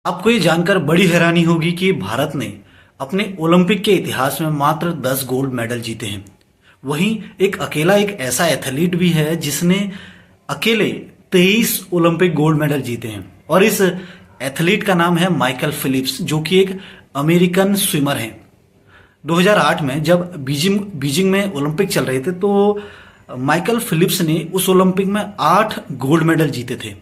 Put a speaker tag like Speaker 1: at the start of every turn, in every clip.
Speaker 1: आपको ये जानकर बड़ी हैरानी होगी कि भारत ने अपने ओलंपिक के इतिहास में मात्र 10 गोल्ड मेडल जीते हैं। वहीं एक ऐसा एथलीट भी है जिसने अकेले 23 ओलंपिक गोल्ड मेडल जीते हैं और इस एथलीट का नाम है माइकल फिलिप्स, जो कि एक अमेरिकन स्विमर हैं। 2008 में जब बीजिंग में ओलंपिक चल रहे थे तो माइकल फिलिप्स ने उस ओलंपिक में 8 गोल्ड मेडल जीते थे।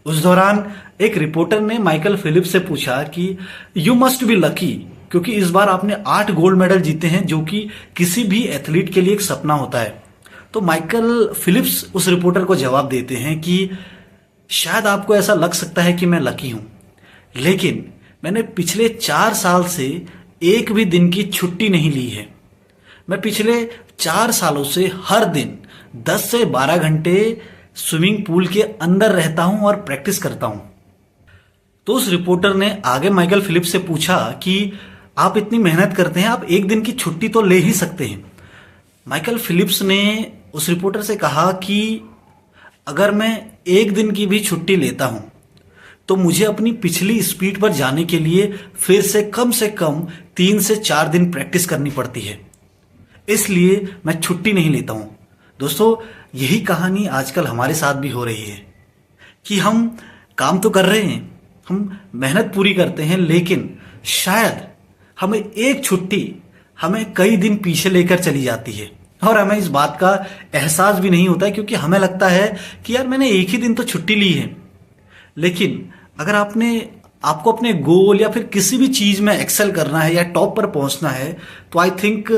Speaker 1: उस दौरान एक रिपोर्टर ने माइकल फिलिप्स से पूछा कि यू मस्ट बी लकी, क्योंकि इस बार आपने 8 गोल्ड मेडल जीते हैं, जो कि किसी भी एथलीट के लिए एक सपना होता है। तो माइकल फिलिप्स उस रिपोर्टर को जवाब देते हैं कि शायद आपको ऐसा लग सकता है कि मैं लकी हूं, लेकिन मैंने पिछले 4 साल से एक भी दिन की छुट्टी नहीं ली है। मैं पिछले 4 सालों से हर दिन 10 से 12 घंटे स्विमिंग पूल के अंदर रहता हूं और प्रैक्टिस करता हूं। तो उस रिपोर्टर ने आगे माइकल फिलिप्स से पूछा कि आप इतनी मेहनत करते हैं, आप एक दिन की छुट्टी तो ले ही सकते हैं। माइकल फिलिप्स ने उस रिपोर्टर से कहा कि अगर मैं एक दिन की भी छुट्टी लेता हूं तो मुझे अपनी पिछली स्पीड पर जाने के लिए फिर से कम 3 से 4 दिन प्रैक्टिस करनी पड़ती है, इसलिए मैं छुट्टी नहीं लेता हूं। दोस्तों, यही कहानी आजकल हमारे साथ भी हो रही है कि हम काम तो कर रहे हैं, हम मेहनत पूरी करते हैं, लेकिन शायद हमें एक छुट्टी हमें कई दिन पीछे लेकर चली जाती है और हमें इस बात का एहसास भी नहीं होता है, क्योंकि हमें लगता है कि यार मैंने एक ही दिन तो छुट्टी ली है। लेकिन अगर आपको अपने गोल या फिर किसी भी चीज में एक्सेल करना है या टॉप पर पहुंचना है, तो आई थिंक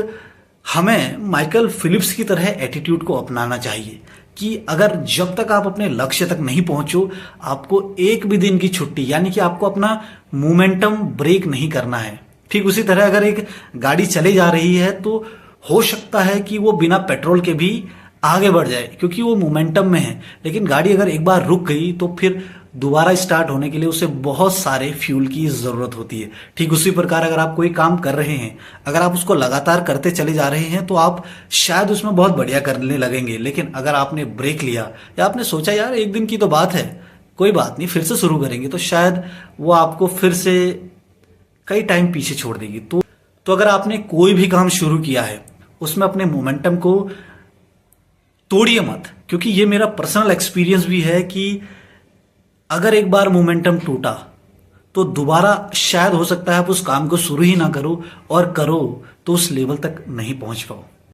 Speaker 1: हमें माइकल फिलिप्स की तरह एटीट्यूड को अपनाना चाहिए कि अगर जब तक आप अपने लक्ष्य तक नहीं पहुंचो, आपको एक भी दिन की छुट्टी, यानी कि आपको अपना मोमेंटम ब्रेक नहीं करना है। ठीक उसी तरह अगर एक गाड़ी चले जा रही है तो हो सकता है कि वो बिना पेट्रोल के भी आगे बढ़ जाए, क्योंकि वो मोमेंटम में है। लेकिन गाड़ी अगर एक बार रुक गई तो फिर दोबारा स्टार्ट होने के लिए उसे बहुत सारे फ्यूल की जरूरत होती है। ठीक उसी प्रकार अगर आप कोई काम कर रहे हैं, अगर आप उसको लगातार करते चले जा रहे हैं तो आप शायद उसमें बहुत बढ़िया करने लगेंगे। लेकिन अगर आपने ब्रेक लिया या आपने सोचा यार एक दिन की तो बात है, कोई बात नहीं, फिर से शुरू करेंगे, तो शायद वो आपको फिर से कई टाइम पीछे छोड़ देगी। तो अगर आपने कोई भी काम शुरू किया है उसमें अपने मोमेंटम को तोड़िए मत, क्योंकि ये मेरा पर्सनल एक्सपीरियंस भी है कि अगर एक बार मोमेंटम टूटा तो दोबारा शायद हो सकता है आप उस काम को शुरू ही ना करो, और करो तो उस लेवल तक नहीं पहुंच पाओ।